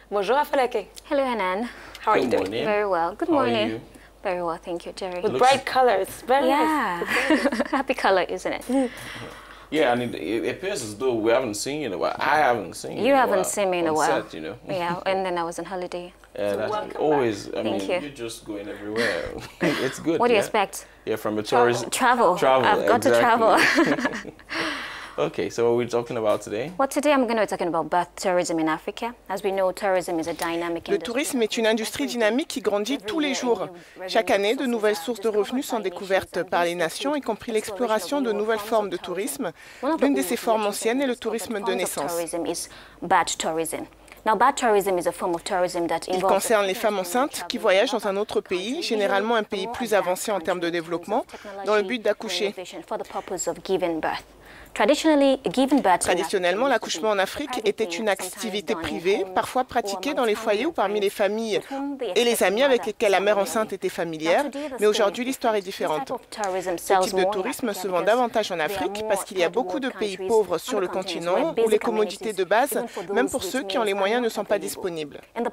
Bonjour Afolake. Hello, Hanan. How are you Good doing? morning. Very well. Good How are morning. you? Very well, thank you, Jerry. With bright colors. Very Yeah, nice. happy color, isn't it? Yeah, and it appears as though we haven't seen you in a while. I haven't seen you. You in a haven't while seen me in a on while. Set, you know. Yeah, and then I was on holiday. Yeah, So that's welcome always. I Thank mean, you. you're just going everywhere. It's good. What do you yeah? expect? Yeah, from a tourist. Travel. Travel. I've got to travel. exactly. Okay, so what are we talking about today? Well, today I'm going to be talking about birth tourism in Africa. As we know, tourism is a dynamic Le industry. tourisme est une industrie dynamique qui grandit tous les jours. Chaque année, de nouvelles sources de revenus sont découvertes par les nations, y compris l'exploration de nouvelles formes de tourisme. L'une de ces formes anciennes est le tourisme de naissance. Il concerne les femmes enceintes qui voyagent dans un autre pays, généralement un pays plus avancé en termes de développement, dans le but d'accoucher. Traditionnellement, l'accouchement en Afrique était une activité privée, parfois pratiquée dans les foyers ou parmi les familles et les amis avec lesquels la mère enceinte était familière, mais aujourd'hui l'histoire est différente. Ce type de tourisme se vend davantage en Afrique parce qu'il y a beaucoup de pays pauvres sur le continent où les commodités de base, même pour ceux qui ont les moyens, ne sont pas disponibles. Dans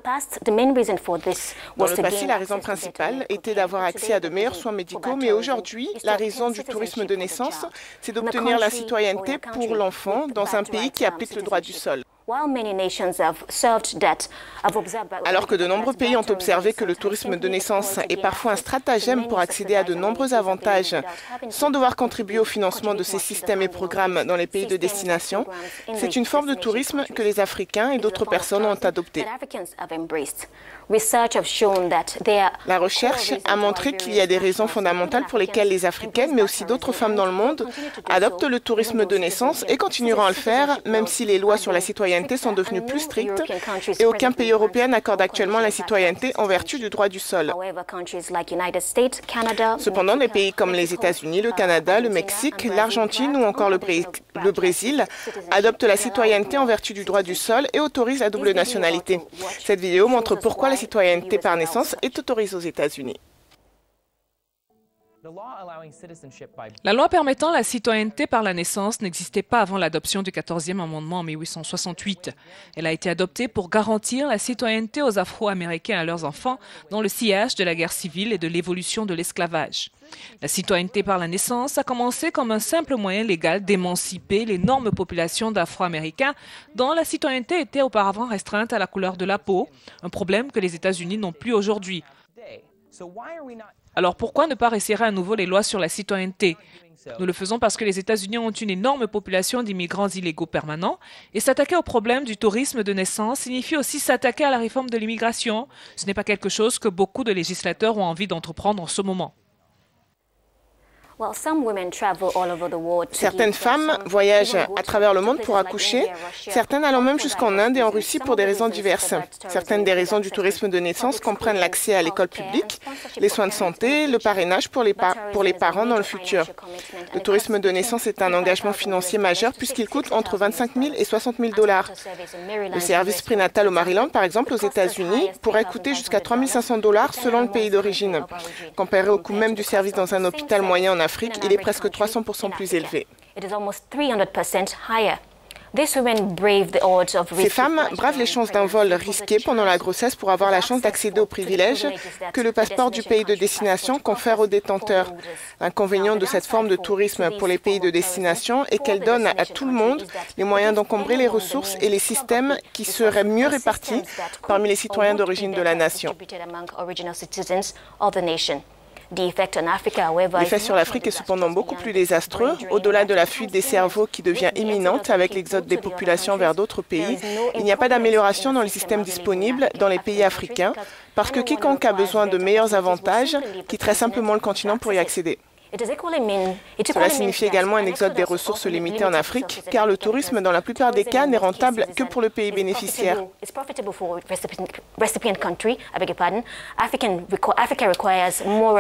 le passé, la raison principale était d'avoir accès à de meilleurs soins médicaux, mais aujourd'hui, la raison du tourisme de naissance, c'est d'obtenir la citoyenneté pour l'enfant dans un pays qui applique le droit du sol. Alors que de nombreux pays ont observé que le tourisme de naissance est parfois un stratagème pour accéder à de nombreux avantages sans devoir contribuer au financement de ces systèmes et programmes dans les pays de destination, c'est une forme de tourisme que les Africains et d'autres personnes ont adoptée. La recherche a montré qu'il y a des raisons fondamentales pour lesquelles les Africaines, mais aussi d'autres femmes dans le monde, adoptent le tourisme de naissance et continueront à le faire, même si les lois sur la citoyenneté sont devenues plus strictes et aucun pays européen n'accorde actuellement la citoyenneté en vertu du droit du sol. Cependant, des pays comme les États-Unis, le Canada, le Mexique, l'Argentine ou encore le Brésil adoptent la citoyenneté en vertu du droit du sol et autorisent la double nationalité. Cette vidéo montre pourquoi la citoyenneté par naissance est autorisée aux États-Unis. La loi permettant la citoyenneté par la naissance n'existait pas avant l'adoption du 14e amendement en 1868. Elle a été adoptée pour garantir la citoyenneté aux Afro-Américains et à leurs enfants dans le sillage de la guerre civile et de l'évolution de l'esclavage. La citoyenneté par la naissance a commencé comme un simple moyen légal d'émanciper l'énorme population d'Afro-Américains dont la citoyenneté était auparavant restreinte à la couleur de la peau, un problème que les États-Unis n'ont plus aujourd'hui. Alors pourquoi ne pas resserrer à nouveau les lois sur la citoyenneté? Nous le faisons parce que les États-Unis ont une énorme population d'immigrants illégaux permanents et s'attaquer au problème du tourisme de naissance signifie aussi s'attaquer à la réforme de l'immigration. Ce n'est pas quelque chose que beaucoup de législateurs ont envie d'entreprendre en ce moment. Certaines femmes voyagent à travers le monde pour accoucher, certaines allant même jusqu'en Inde et en Russie pour des raisons diverses. Certaines des raisons du tourisme de naissance comprennent l'accès à l'école publique, les soins de santé, le parrainage pour les parents dans le futur. Le tourisme de naissance est un engagement financier majeur puisqu'il coûte entre 25 000 et 60 000 $. Le service prénatal au Maryland, par exemple, aux États-Unis, pourrait coûter jusqu'à 3 500 $ selon le pays d'origine. Comparé au coût même du service dans un hôpital moyen en Afrique, il est presque 300% plus élevé. Ces femmes bravent les chances d'un vol risqué pendant la grossesse pour avoir la chance d'accéder aux privilèges que le passeport du pays de destination confère aux détenteurs. L'inconvénient de cette forme de tourisme pour les pays de destination est qu'elle donne à tout le monde les moyens d'encombrer les ressources et les systèmes qui seraient mieux répartis parmi les citoyens d'origine de la nation. L'effet sur l'Afrique est cependant beaucoup plus désastreux. Au-delà de la fuite des cerveaux qui devient imminente avec l'exode des populations vers d'autres pays, il n'y a pas d'amélioration dans les systèmes disponibles dans les pays africains parce que quiconque a besoin de meilleurs avantages quitterait simplement le continent pour y accéder. Cela signifie également un exode des ressources limitées en Afrique, car le tourisme, dans la plupart des cas, n'est rentable que pour le pays bénéficiaire.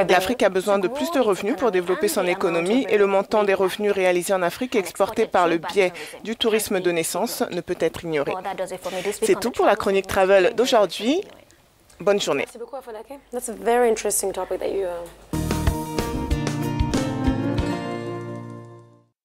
L'Afrique a besoin de plus de revenus pour développer son économie et le montant des revenus réalisés en Afrique et exportés par le biais du tourisme de naissance ne peut être ignoré. C'est tout pour la chronique Travel d'aujourd'hui. Bonne journée. Merci beaucoup Afolake. That's a very interesting topic that you